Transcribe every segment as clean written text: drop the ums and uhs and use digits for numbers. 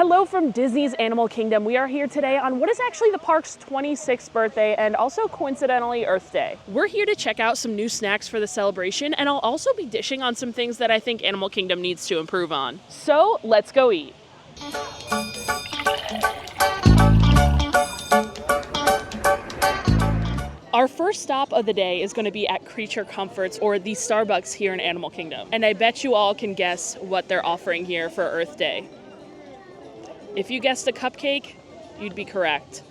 Hello from Disney's Animal Kingdom. We are here today on what is actually the park's 26th birthday and also coincidentally Earth Day. We're here to check out some new snacks for the celebration, and I'll also be dishing on some things that I think Animal Kingdom needs to improve on. So let's go eat. Our first stop of the day is going to be at Creature Comforts, or the Starbucks here in Animal Kingdom. And I bet you all can guess what they're offering here for Earth Day. If you guessed a cupcake, you'd be correct.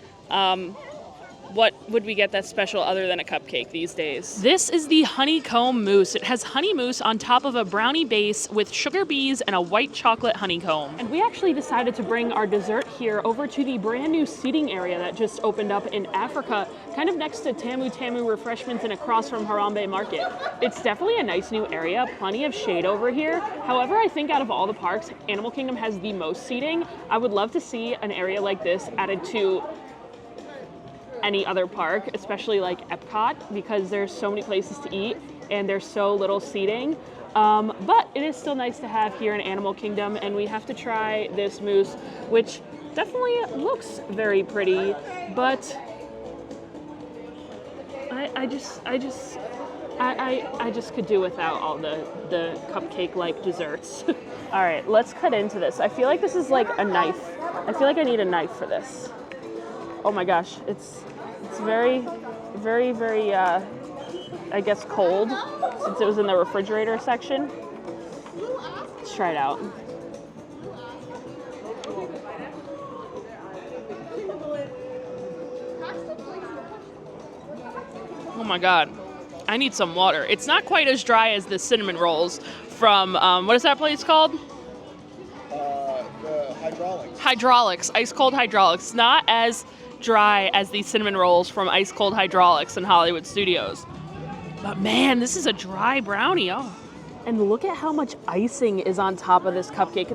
What would we get that's special other than a cupcake these days? This is the honeycomb mousse. It has honey mousse on top of a brownie base with sugar bees and a white chocolate honeycomb. And we actually decided to bring our dessert here over to the brand new seating area that just opened up in Africa, kind of next to Tamu Tamu Refreshments and across from Harambe Market. It's definitely a nice new area, plenty of shade over here. However, I think out of all the parks, Animal Kingdom has the most seating. I would love to see an area like this added to any other park, especially like Epcot, because there's so many places to eat and there's so little seating. But it is still nice to have here in Animal Kingdom, and we have to try this mousse, which definitely looks very pretty, but I just could do without all the cupcake-like desserts. All right, let's cut into this. I feel like this is like a knife. I feel like I need a knife for this. Oh my gosh, it's very, very, very, I guess cold, since it was in the refrigerator section. Let's try it out. Oh my God, I need some water. It's not quite as dry as the cinnamon rolls from, what is that place called? The Hydraulics. Hydraulics, ice cold Hydraulics. Not as dry as the cinnamon rolls from Ice Cold Hydraulics in Hollywood Studios. But man, this is a dry brownie. Oh. And look at how much icing is on top of this cupcake.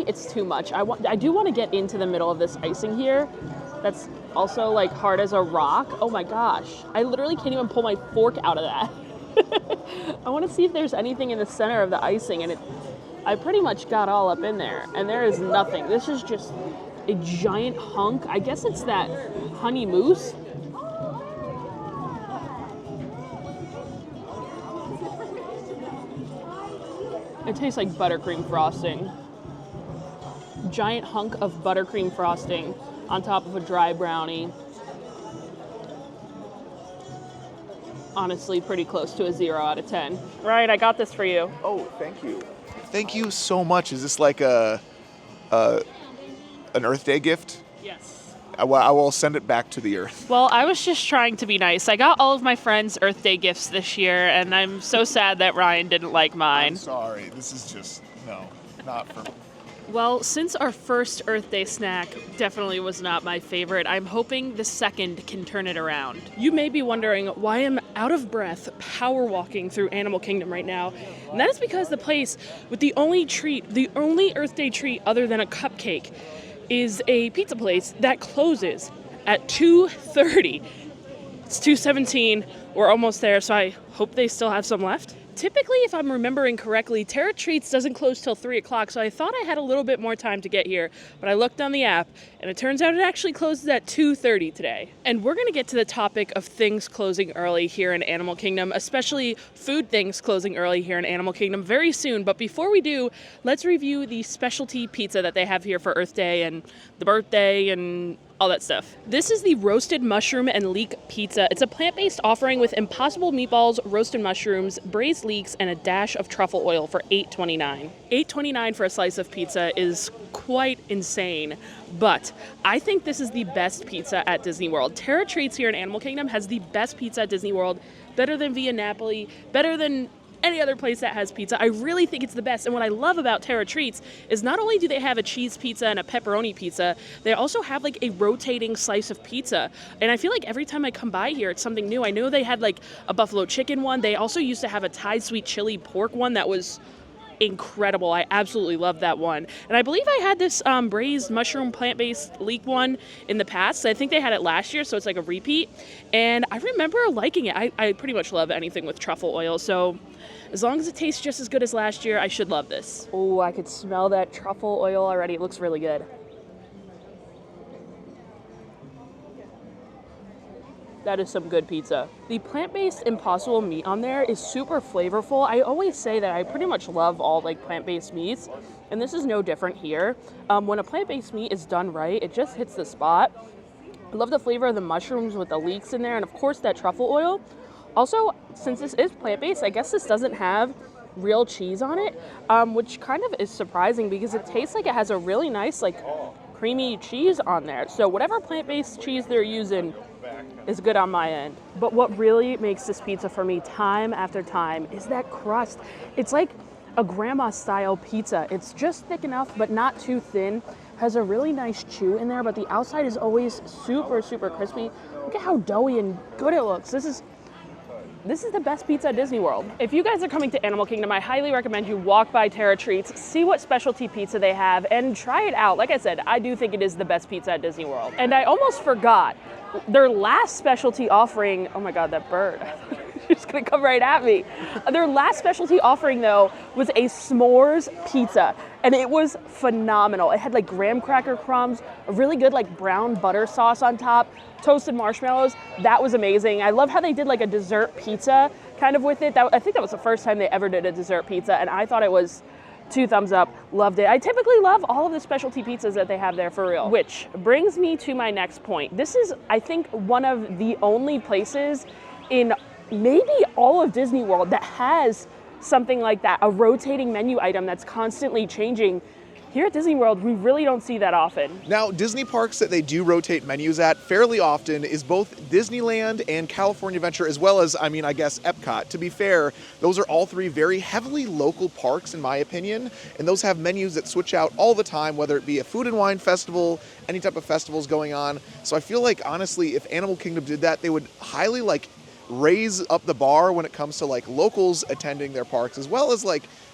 It's too much. I do want to get into the middle of this icing here. That's also like hard as a rock. Oh my gosh. I literally can't even pull my fork out of that. I want to see if there's anything in the center of the icing, and I pretty much got all up in there, and there is nothing. This is just a giant hunk. I guess it's that honey mousse. It tastes like buttercream frosting. Giant hunk of buttercream frosting on top of a dry brownie. Honestly, pretty close to a 0 out of 10. Right, I got this for you. Oh, thank you. Thank you so much. Is this like an Earth Day gift? Yes. I will send it back to the Earth. Well, I was just trying to be nice. I got all of my friends' Earth Day gifts this year, and I'm so sad that Ryan didn't like mine. I'm sorry. This is just, no, not for me. Well, since our first Earth Day snack definitely was not my favorite, I'm hoping the second can turn it around. You may be wondering why I'm out of breath power walking through Animal Kingdom right now. And that is because the place with the only Earth Day treat other than a cupcake is a pizza place that closes at 2:30. It's 2:17. We're almost there, so I hope they still have some left. Typically, if I'm remembering correctly, Terra Treats doesn't close till 3 o'clock, so I thought I had a little bit more time to get here, but I looked on the app, and it turns out it actually closes at 2:30 today. And we're gonna get to the topic of things closing early here in Animal Kingdom, especially food things closing early here in Animal Kingdom very soon. But before we do, let's review the specialty pizza that they have here for Earth Day and the birthday and all that stuff. This is the roasted mushroom and leek pizza. It's a plant-based offering with impossible meatballs, roasted mushrooms, braised leeks, and a dash of truffle oil for $8.29. $8.29 for a slice of pizza is quite insane, but I think this is the best pizza at Disney World. Terra Treats here in Animal Kingdom has the best pizza at Disney World, better than Via Napoli, better than any other place that has pizza. I really think it's the best. And what I love about Terra Treats is not only do they have a cheese pizza and a pepperoni pizza, they also have like a rotating slice of pizza. And I feel like every time I come by here, it's something new. I know they had like a buffalo chicken one. They also used to have a Thai sweet chili pork one that was incredible. I absolutely love that one. And I believe I had this braised mushroom plant-based leek one in the past. I think they had it last year, so it's like a repeat. And I remember liking it. I pretty much love anything with truffle oil, so as long as it tastes just as good as last year, I should love this. Oh, I could smell that truffle oil already. It looks really good. That is some good pizza. The plant-based Impossible meat on there is super flavorful. I always say that I pretty much love all like plant-based meats, and this is no different here. When a plant-based meat is done right, it just hits the spot. I love the flavor of the mushrooms with the leeks in there, and of course that truffle oil. Also, since this is plant-based, I guess this doesn't have real cheese on it, which kind of is surprising because it tastes like it has a really nice like creamy cheese on there. So whatever plant-based cheese they're using is good on my end. But what really makes this pizza for me time after time is that crust. It's like a grandma style pizza. It's just thick enough but not too thin. Has a really nice chew in there, but the outside is always super, super crispy. Look at how doughy and good it looks. This is the best pizza at Disney World. If you guys are coming to Animal Kingdom, I highly recommend you walk by Terra Treats, see what specialty pizza they have, and try it out. Like I said, I do think it is the best pizza at Disney World. And I almost forgot, their last specialty offering, oh my God, that bird. She's gonna come right at me. Their last specialty offering though was a s'mores pizza, and it was phenomenal. It had like graham cracker crumbs, a really good like brown butter sauce on top, toasted marshmallows. That was amazing. I love how they did like a dessert pizza kind of with it. I think that was the first time they ever did a dessert pizza, and I thought it was 2 thumbs up, loved it. I typically love all of the specialty pizzas that they have there for real. Which brings me to my next point. This is, I think, one of the only places in maybe all of Disney World that has something like that, a rotating menu item that's constantly changing. Here at Disney World, we really don't see that often. Now, Disney parks that they do rotate menus at fairly often is both Disneyland and California Adventure, as well as, I guess, Epcot. To be fair, those are all 3 very heavily local parks, in my opinion, and those have menus that switch out all the time, whether it be a food and wine festival, any type of festivals going on. So I feel like, honestly, if Animal Kingdom did that, they would highly, raise up the bar when it comes to, locals attending their parks, as well as,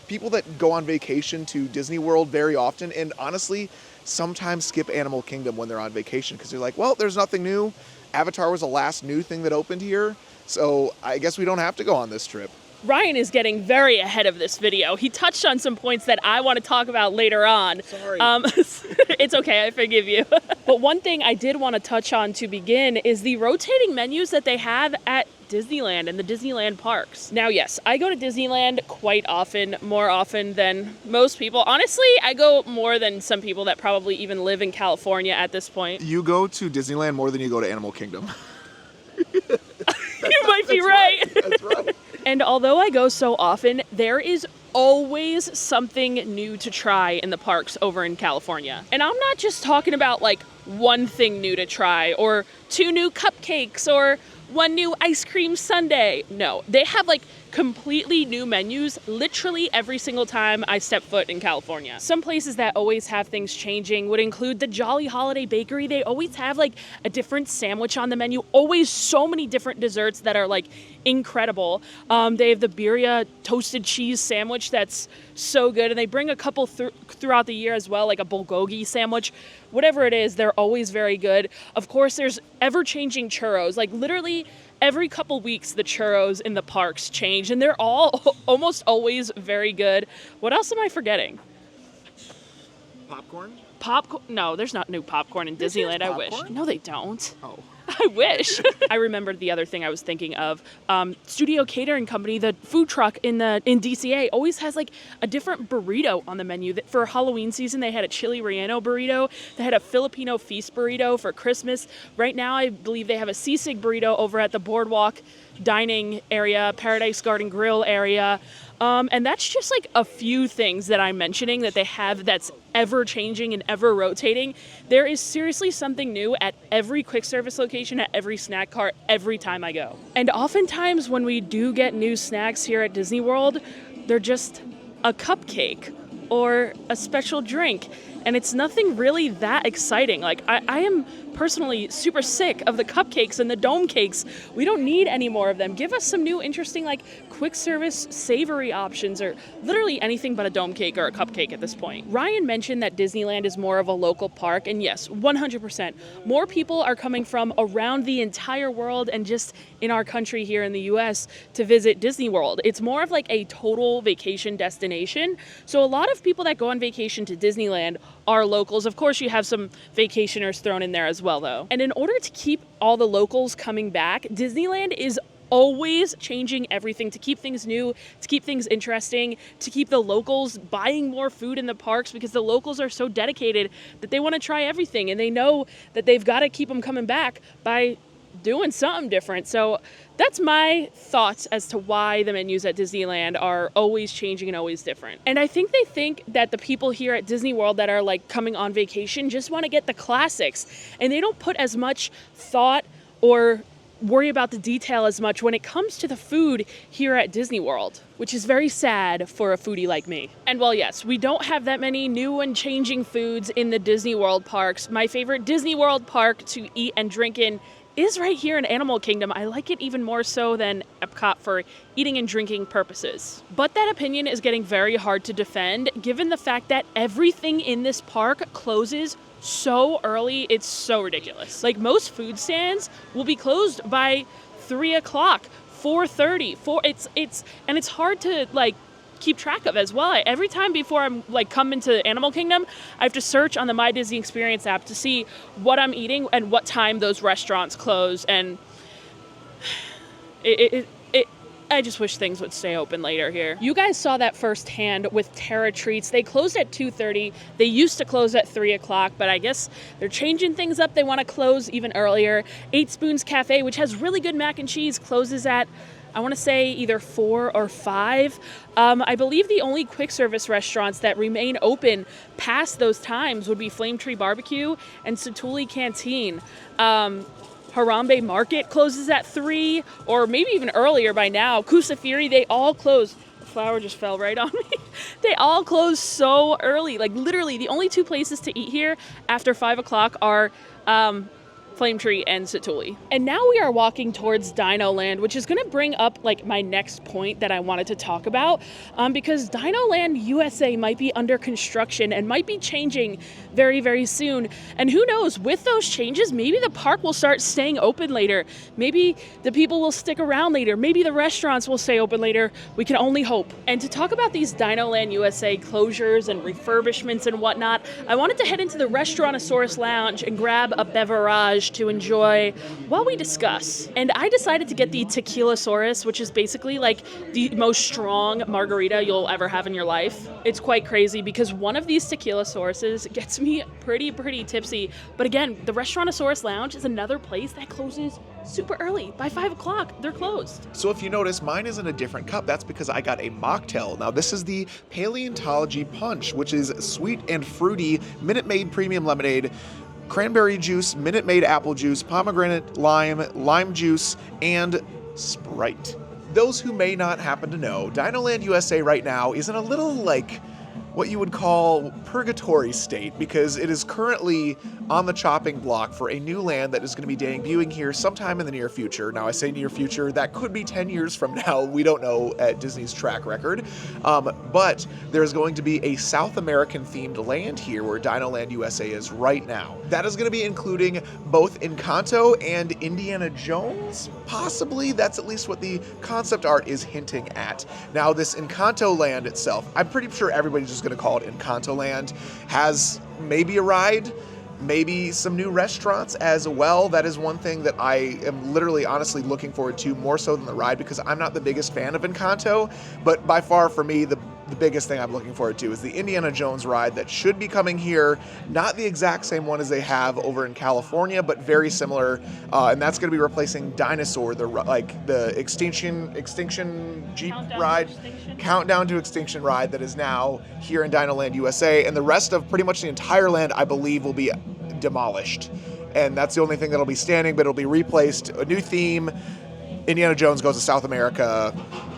people that go on vacation to Disney World very often, and honestly, sometimes skip Animal Kingdom when they're on vacation because they're like, well, there's nothing new. Avatar was the last new thing that opened here, so I guess we don't have to go on this trip. Ryan is getting very ahead of this video. He touched on some points that I want to talk about later on. Sorry. It's okay, I forgive you. But one thing I did want to touch on to begin is the rotating menus that they have at Disneyland and the Disneyland parks. Now, yes, I go to Disneyland quite often, more often than most people. Honestly, I go more than some people that probably even live in California at this point. You go to Disneyland more than you go to Animal Kingdom. You might be right. That's right. And although I go so often, there is always something new to try in the parks over in California. And I'm not just talking about one thing new to try or 2 new cupcakes or 1 new ice cream sundae. No, they have completely new menus literally every single time I step foot in California. Some places that always have things changing would include the Jolly Holiday Bakery. They always have a different sandwich on the menu, always so many different desserts that are incredible. They have the birria toasted cheese sandwich that's so good, and they bring a couple throughout the year as well, like a bulgogi sandwich. Whatever it is, they're always very good. Of course, there's ever-changing churros. Literally every couple weeks, the churros in the parks change, and they're all almost always very good. What else am I forgetting? Popcorn? Popcorn? No, there's not new popcorn in Disneyland. I wish. No, they don't. Oh. I wish. I remembered the other thing I was thinking of. Studio Catering Company, the food truck in DCA, always has a different burrito on the menu. For Halloween season, they had a chili relleno burrito. They had a Filipino feast burrito for Christmas. Right now, I believe they have a sisig burrito over at the Boardwalk dining area, Paradise Garden Grill area. And that's just a few things that I'm mentioning that they have that's ever changing and ever rotating. There is seriously something new at every quick service location, at every snack cart, every time I go. And oftentimes when we do get new snacks here at Disney World, they're just a cupcake or a special drink. And it's nothing really that exciting. I am personally super sick of the cupcakes and the dome cakes. We don't need any more of them. Give us some new interesting quick service savory options, or literally anything but a dome cake or a cupcake at this point. Ryan mentioned that Disneyland is more of a local park, and yes, 100%. More people are coming from around the entire world and just in our country here in the US to visit Disney World. It's more of a total vacation destination. So a lot of people that go on vacation to Disneyland are locals. Of course, you have some vacationers thrown in there as well, though. And in order to keep all the locals coming back, Disneyland is always changing everything to keep things new, to keep things interesting, to keep the locals buying more food in the parks, because the locals are so dedicated that they want to try everything, and they know that they've got to keep them coming back by doing something different. So that's my thoughts as to why the menus at Disneyland are always changing and always different. And I think they think that the people here at Disney World that are like coming on vacation just want to get the classics, and they don't put as much thought or worry about the detail as much when it comes to the food here at Disney World, which is very sad for a foodie like me. And while yes, we don't have that many new and changing foods in the Disney World parks, my favorite Disney World park to eat and drink in is right here in Animal Kingdom. I like it even more so than Epcot for eating and drinking purposes. But that opinion is getting very hard to defend given the fact that everything in this park closes so early. It's so ridiculous. Like, most food stands will be closed by 3 o'clock, 4:30, and it's hard to like keep track of as well. Every time before I'm like come into Animal Kingdom, I have to search on the My Disney Experience app to see what I'm eating and what time those restaurants close, and I just wish things would stay open later here. You guys saw that firsthand with Terra Treats. They closed at 2:30. They used to close at 3 o'clock, but I guess they're changing things up. They want to close even earlier. 8 Spoons Cafe, which has really good mac and cheese, closes at, I want to say, either 4 or 5. I believe the only quick service restaurants that remain open past those times would be Flame Tree Barbecue and Satuli Canteen. Harambe Market closes at 3, or maybe even earlier by now. Kusafiri, they all close. The flower just fell right on me. They all close so early. Like, literally, the only 2 places to eat here after 5 o'clock are Flame Tree and Satuli. And now we are walking towards Dinoland, which is going to bring up like my next point that I wanted to talk about, because Dinoland USA might be under construction and might be changing very, very soon. And who knows, with those changes, maybe the park will start staying open later. Maybe the people will stick around later. Maybe the restaurants will stay open later. We can only hope. And to talk about these Dinoland USA closures and refurbishments and whatnot, I wanted to head into the Restaurantosaurus Lounge and grab a beverage to enjoy while we discuss. And I decided to get the Tequilasaurus, which is basically like the most strong margarita you'll ever have in your life. It's quite crazy because one of these Tequilasauruses gets me pretty tipsy. But again, the Restaurantosaurus Lounge is another place that closes super early. By 5 o'clock, they're closed. So if you notice, mine is in a different cup. That's because I got a mocktail. Now this is the Paleontology Punch, which is sweet and fruity Minute Maid premium lemonade, cranberry juice, Minute Maid apple juice, pomegranate lime juice, and Sprite. Those who may not happen to know, Dinoland USA right now is in a little, like, what you would call purgatory state, because it is currently on the chopping block for a new land that is going to be debuting here sometime in the near future. Now, I say near future, that could be 10 years from now. We don't know at Disney's track record. But there's going to be a South American themed land here where Dinoland USA is right now. That is going to be including both Encanto and Indiana Jones, possibly. That's at least what the concept art is hinting at. Now, this Encanto land itself, I'm pretty sure everybody's just going to call it Encanto Land, has maybe a ride, maybe some new restaurants as well. That is one thing that I am literally honestly looking forward to more so than the ride, because I'm not the biggest fan of Encanto, but by far for me the biggest thing I'm looking forward to is the Indiana Jones ride that should be coming here. Not the exact same one as they have over in California, but very similar, and that's going to be replacing Dinosaur, the extinction Jeep ride, Countdown to Extinction ride that is now here in Dinoland USA, and the rest of pretty much the entire land, I believe, will be demolished, and that's the only thing that'll be standing, but it'll be replaced. A new theme. Indiana Jones goes to South America,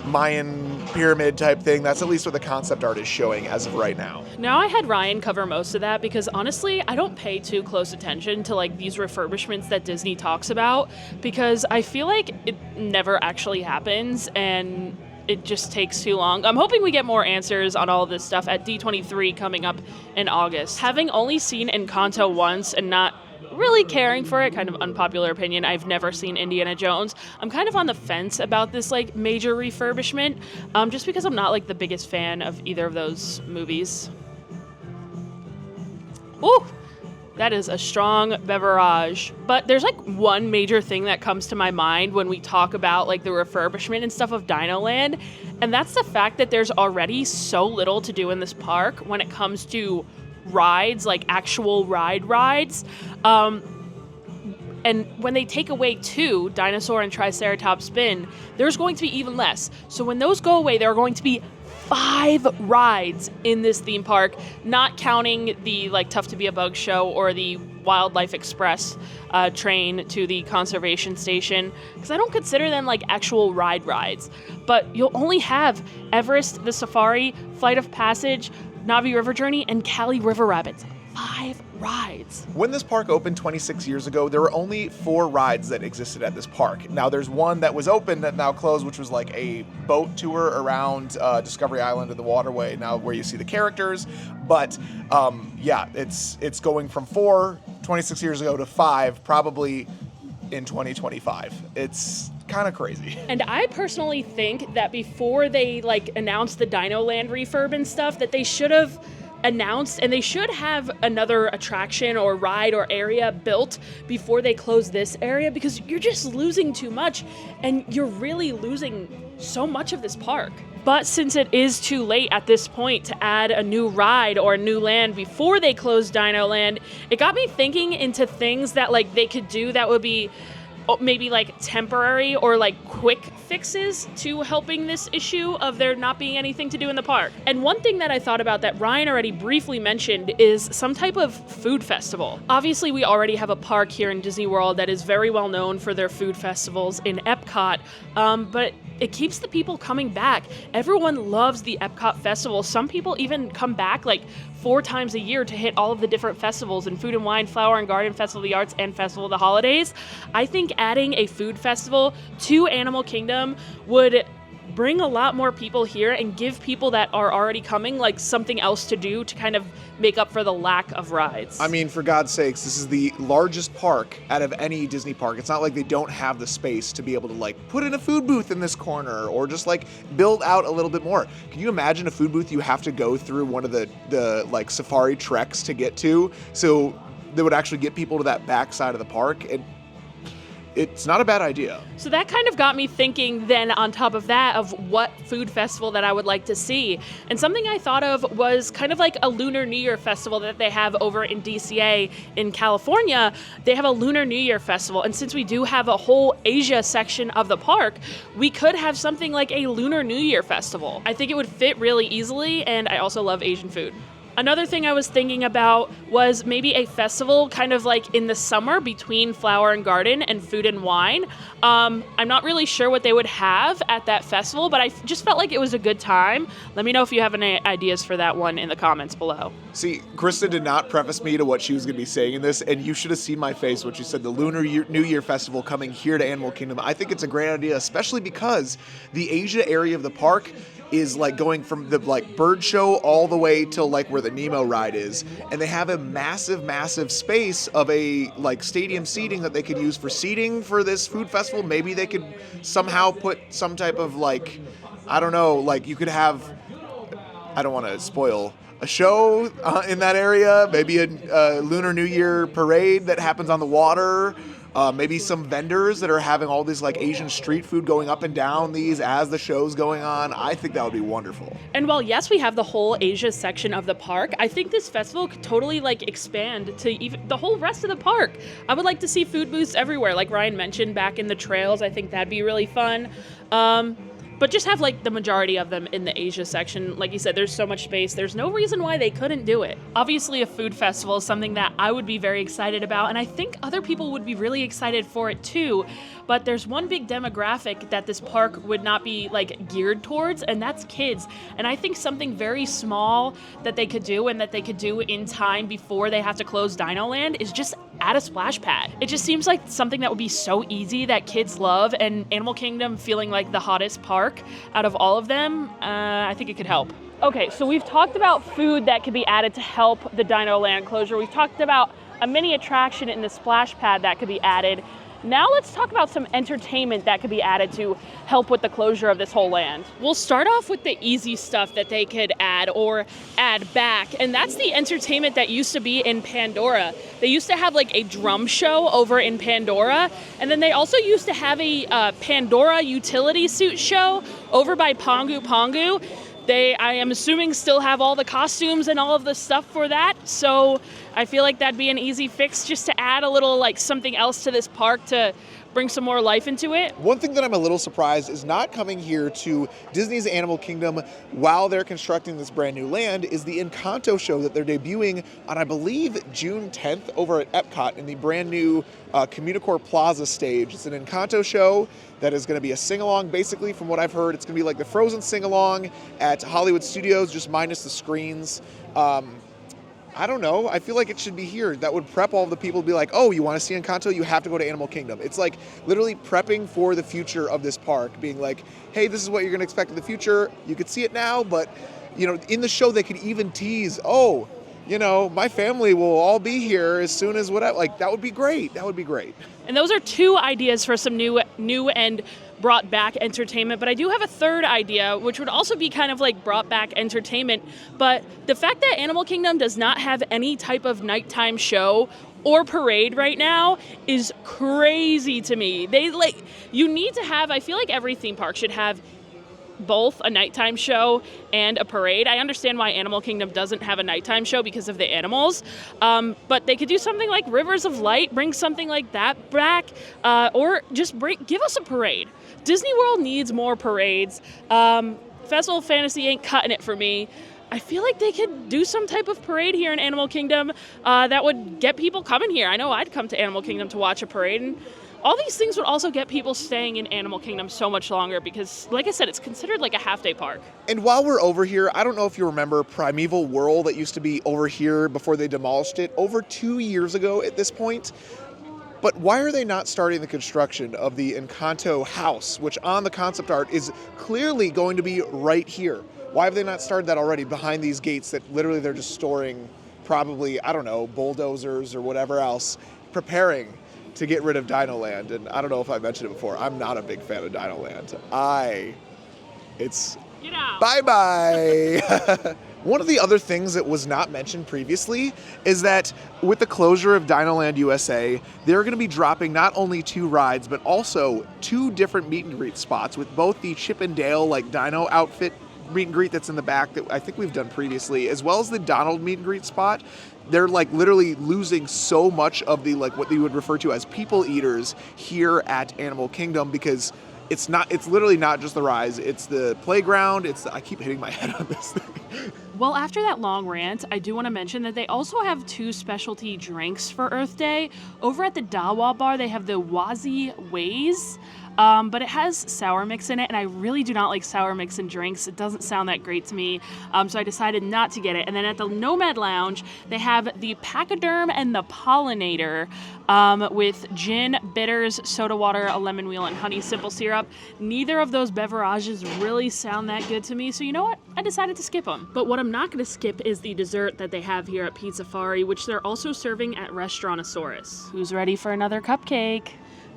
Mayan pyramid type thing. That's at least what the concept art is showing as of right now. Now, I had Ryan cover most of that because honestly, I don't pay too close attention to like these refurbishments that Disney talks about, because I feel like it never actually happens and it just takes too long. I'm hoping we get more answers on all of this stuff at D23 coming up in August. Having only seen Encanto once and not really caring for it, kind of unpopular opinion, I've never seen Indiana Jones. I'm kind of on the fence about this like major refurbishment, just because I'm not like the biggest fan of either of those movies. Ooh, that is a strong beverage. But there's like one major thing that comes to my mind when we talk about like the refurbishment and stuff of Dinoland, and that's the fact that there's already so little to do in this park when it comes to rides, like actual rides. And when they take away 2, Dinosaur and Triceratops Spin, there's going to be even less. So when those go away, there are going to be 5 rides in this theme park, not counting the like Tough to Be a Bug show or the Wildlife Express train to the conservation station, because I don't consider them like actual rides. But you'll only have Everest, the Safari, Flight of Passage, Navi River Journey, and Cali River Rapids. 5 rides. When this park opened 26 years ago, there were only 4 rides that existed at this park. Now there's one that was open that now closed, which was like a boat tour around Discovery Island and the waterway, now where you see the characters. But yeah, it's going from 4 26 years ago to 5 probably in 2025. It's kind of crazy. And I personally think that before they like announced the Dinoland refurb and stuff, that they should have announced, and they should have another attraction or ride or area built before they close this area, because you're just losing too much and you're really losing so much of this park. But since it is too late at this point to add a new ride or a new land before they close Dinoland, it got me thinking into things that like they could do that would be maybe like temporary or like quick fixes to helping this issue of there not being anything to do in the park. And one thing that I thought about that Ryan already briefly mentioned is some type of food festival. Obviously, we already have a park here in Disney World that is very well known for their food festivals in Epcot, but it keeps the people coming back. Everyone loves the Epcot festival. Some people even come back like 4 times a year to hit all of the different festivals in Food and Wine, Flower and Garden, Festival of the Arts, and Festival of the Holidays. I think adding a food festival to Animal Kingdom would bring a lot more people here and give people that are already coming like something else to do to kind of make up for the lack of rides. I mean, for God's sakes, this is the largest park out of any Disney park. It's not like they don't have the space to be able to like put in a food booth in this corner or just like build out a little bit more. Can you imagine a food booth you have to go through one of the like safari treks to get to? So they would actually get people to that back side of the park. It's not a bad idea. So that kind of got me thinking then on top of that of what food festival that I would like to see. And something I thought of was kind of like a Lunar New Year festival that they have over in DCA in California. They have a Lunar New Year festival. And since we do have a whole Asia section of the park, we could have something like a Lunar New Year festival. I think it would fit really easily, and I also love Asian food. Another thing I was thinking about was maybe a festival kind of like in the summer between Flower and Garden and Food and Wine. I'm not really sure what they would have at that festival, but I just felt like it was a good time. Let me know if you have any ideas for that one in the comments below. See, Krista did not preface me to what she was going to be saying in this, and you should have seen my face when she said the Lunar New Year Festival coming here to Animal Kingdom. I think it's a great idea, especially because the Asia area of the park is like going from the like bird show all the way to like where the Nemo ride is, and they have a massive space of a like stadium seating that they could use for seating for this food festival. Maybe they could somehow put some type of like, I don't know, like you could have, I don't want to spoil a show in that area, maybe a Lunar New Year parade that happens on the water. Maybe some vendors that are having all this like Asian street food going up and down these as the show's going on. I think that would be wonderful. And while yes, we have the whole Asia section of the park, I think this festival could totally like expand to even the whole rest of the park. I would like to see food booths everywhere, like Ryan mentioned back in the trails. I think that'd be really fun. But just have like the majority of them in the Asia section. Like you said, there's so much space. There's no reason why they couldn't do it. Obviously, a food festival is something that I would be very excited about, and I think other people would be really excited for it too. But there's one big demographic that this park would not be like geared towards, and that's kids. And I think something very small that they could do and that they could do in time before they have to close Dinoland is just add a splash pad. It just seems like something that would be so easy that kids love, and Animal Kingdom feeling like the hottest park out of all of them, I think it could help. Okay, so we've talked about food that could be added to help the Dinoland closure. We've talked about a mini attraction in the splash pad that could be added. Now let's talk about some entertainment that could be added to help with the closure of this whole land. We'll start off with the easy stuff that they could add or add back, and that's the entertainment that used to be in Pandora. They used to have like a drum show over in Pandora, and then they also used to have a Pandora utility suit show over by Pongu Pongu. They, I am assuming, still have all the costumes and all of the stuff for that, so I feel like that'd be an easy fix just to add a little like something else to this park to bring some more life into it. One thing that I'm a little surprised is not coming here to Disney's Animal Kingdom while they're constructing this brand new land is the Encanto Show that they're debuting on, I believe, June 10th over at Epcot in the brand new Communicore Plaza stage. It's an Encanto Show that is going to be a sing-along. Basically, from what I've heard, it's going to be like the Frozen sing-along at Hollywood Studios, just minus the screens. I don't know. I feel like it should be here. That would prep all the people to be like, oh, you want to see Encanto? You have to go to Animal Kingdom. It's like literally prepping for the future of this park, being like, hey, this is what you're going to expect in the future. You could see it now, but, you know, in the show they could even tease, oh, you know, my family will all be here as soon as whatever. Like, that would be great. That would be great. And those are two ideas for some new and brought back entertainment, but I do have a third idea, which would also be kind of like brought back entertainment. But the fact that Animal Kingdom does not have any type of nighttime show or parade right now is crazy to me. You need to have, I feel like every theme park should have both a nighttime show and a parade. I understand why Animal Kingdom doesn't have a nighttime show because of the animals, but they could do something like Rivers of Light, bring something like that back, or just give us a parade. Disney World needs more parades. Festival of Fantasy ain't cutting it for me. I feel like they could do some type of parade here in Animal Kingdom that would get people coming here. I know I'd come to Animal Kingdom to watch a parade, and all these things would also get people staying in Animal Kingdom so much longer because, like I said, it's considered like a half-day park. And while we're over here, I don't know if you remember Primeval Whirl that used to be over here before they demolished it over 2 years ago at this point. But why are they not starting the construction of the Encanto House, which on the concept art is clearly going to be right here? Why have they not started that already behind these gates that literally they're just storing probably, I don't know, bulldozers or whatever else, preparing to get rid of Dinoland? And I don't know if I mentioned it before, I'm not a big fan of Dinoland. Get out. Bye-bye. One of the other things that was not mentioned previously is that with the closure of Dinoland USA, they're going to be dropping not only 2 rides, but also 2 different meet and greet spots with both the Chip and Dale like dino outfit meet and greet that's in the back that I think we've done previously, as well as the Donald meet and greet spot. They're like literally losing so much of the like what you would refer to as people eaters here at Animal Kingdom because it's literally not just the rides, it's the playground, I keep hitting my head on this thing. Well, after that long rant, I do want to mention that they also have 2 specialty drinks for Earth Day. Over at the Dawa Bar, they have the Wazi Waze, but it has sour mix in it, and I really do not like sour mix in drinks. It doesn't sound that great to me, so I decided not to get it. And then at the Nomad Lounge, they have the Pachyderm and the Pollinator with gin, bitters, soda water, a lemon wheel, and honey simple syrup. Neither of those beverages really sound that good to me, so you know what? I decided to skip them. But what I'm not going to skip is the dessert that they have here at Pizzafari, which they're also serving at Restaurantosaurus. Who's ready for another cupcake?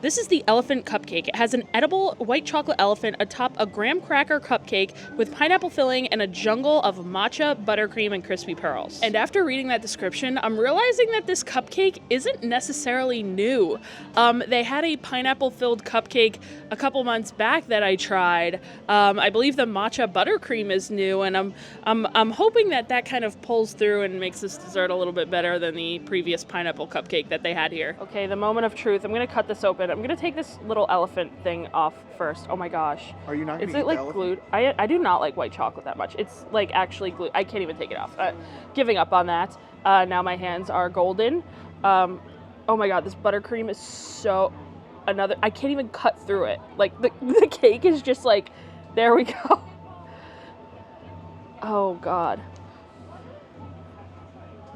This is the elephant cupcake. It has an edible white chocolate elephant atop a graham cracker cupcake with pineapple filling and a jungle of matcha, buttercream, and crispy pearls. And after reading that description, I'm realizing that this cupcake isn't necessarily new. They had a pineapple-filled cupcake a couple months back that I tried. I believe the matcha buttercream is new, and I'm hoping that kind of pulls through and makes this dessert a little bit better than the previous pineapple cupcake that they had here. Okay, the moment of truth. I'm gonna cut this open. I'm gonna take this little elephant thing off first. Oh my gosh. Are you not gonna Is eat it like the elephant? glued? I do not like white chocolate that much. It's like actually glued. I can't even take it off. Giving up on that. Now my hands are golden. Oh my god, this buttercream is so I can't even cut through it. Like the cake is just like, there we go. Oh god.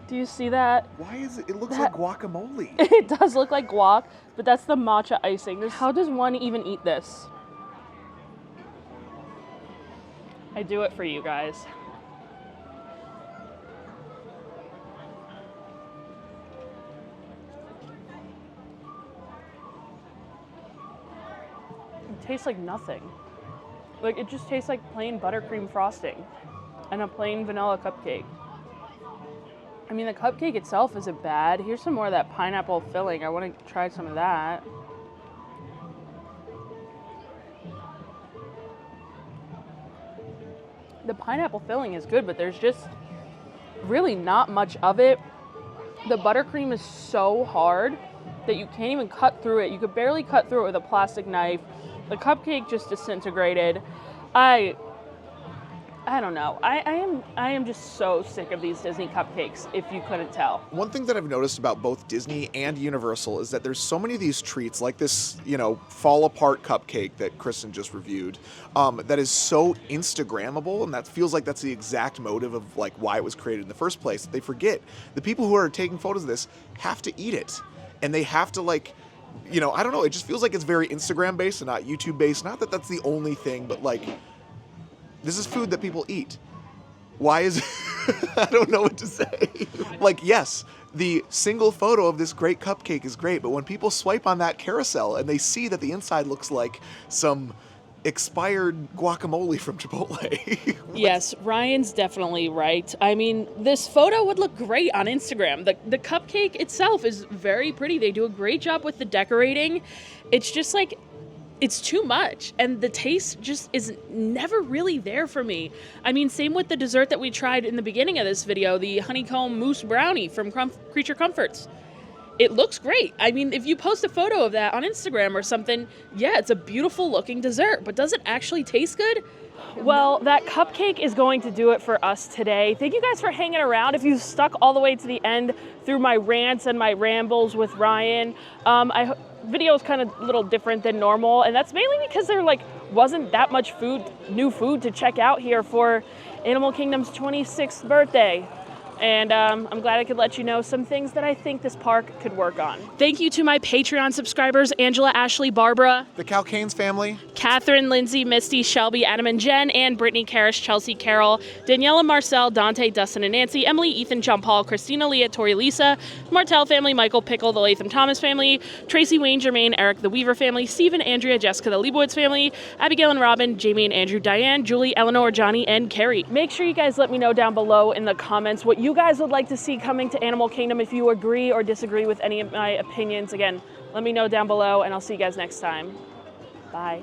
Do you see that? Why is it? It looks like guacamole. It does look like guac, but that's the matcha icing. How does one even eat this? I do it for you guys. tastes like nothing. Like, it just tastes like plain buttercream frosting and a plain vanilla cupcake. I mean, the cupcake itself isn't bad. Here's some more of that pineapple filling. I want to try some of that. The pineapple filling is good, but there's just really not much of it. The buttercream is so hard that you can't even cut through it. You could barely cut through it with a plastic knife. The cupcake just disintegrated. I don't know. I am just so sick of these Disney cupcakes, if you couldn't tell. One thing that I've noticed about both Disney and Universal is that there's so many of these treats, like this, fall apart cupcake that Kristen just reviewed, that is so Instagrammable, and that feels like that's the exact motive of like why it was created in the first place. They forget the people who are taking photos of this have to eat it, and they have to I don't know. It just feels like it's very Instagram based and not YouTube based. Not that that's the only thing, but like, this is food that people eat. Why is I don't know what to say. Like, yes, the single photo of this great cupcake is great, but when people swipe on that carousel and they see that the inside looks like some expired guacamole from Chipotle. Yes, Ryan's definitely right. I mean, this photo would look great on Instagram. The cupcake itself is very pretty. They do a great job with the decorating. It's just like, it's too much, and the taste just is never really there for me. I mean, same with the dessert that we tried in the beginning of this video, the honeycomb mousse brownie from Creature Comforts. It looks great. I mean, if you post a photo of that on Instagram or something, yeah, it's a beautiful looking dessert, but does it actually taste good? Well, that cupcake is going to do it for us today. Thank you guys for hanging around. If you stuck all the way to the end through my rants and my rambles with Ryan, video is kind of a little different than normal, and that's mainly because there wasn't that much new food to check out here for Animal Kingdom's 26th birthday. And I'm glad I could let you know some things that I think this park could work on. Thank you to my Patreon subscribers, Angela, Ashley, Barbara, The Calcanes family, Catherine, Lindsay, Misty, Shelby, Adam and Jen, and Brittany, Karish, Chelsea, Carol, Daniela, Marcel, Dante, Dustin and Nancy, Emily, Ethan, John Paul, Christina, Leah, Tori, Lisa, Martell family, Michael, Pickle, the Latham Thomas family, Tracy, Wayne, Jermaine, Eric, the Weaver family, Stephen, Andrea, Jessica, the Leibowitz family, Abigail and Robin, Jamie and Andrew, Diane, Julie, Eleanor, Johnny, and Carrie. Make sure you guys let me know down below in the comments what you guys would like to see coming to Animal Kingdom, if you agree or disagree with any of my opinions. Again, let me know down below, and I'll see you guys next time. Bye.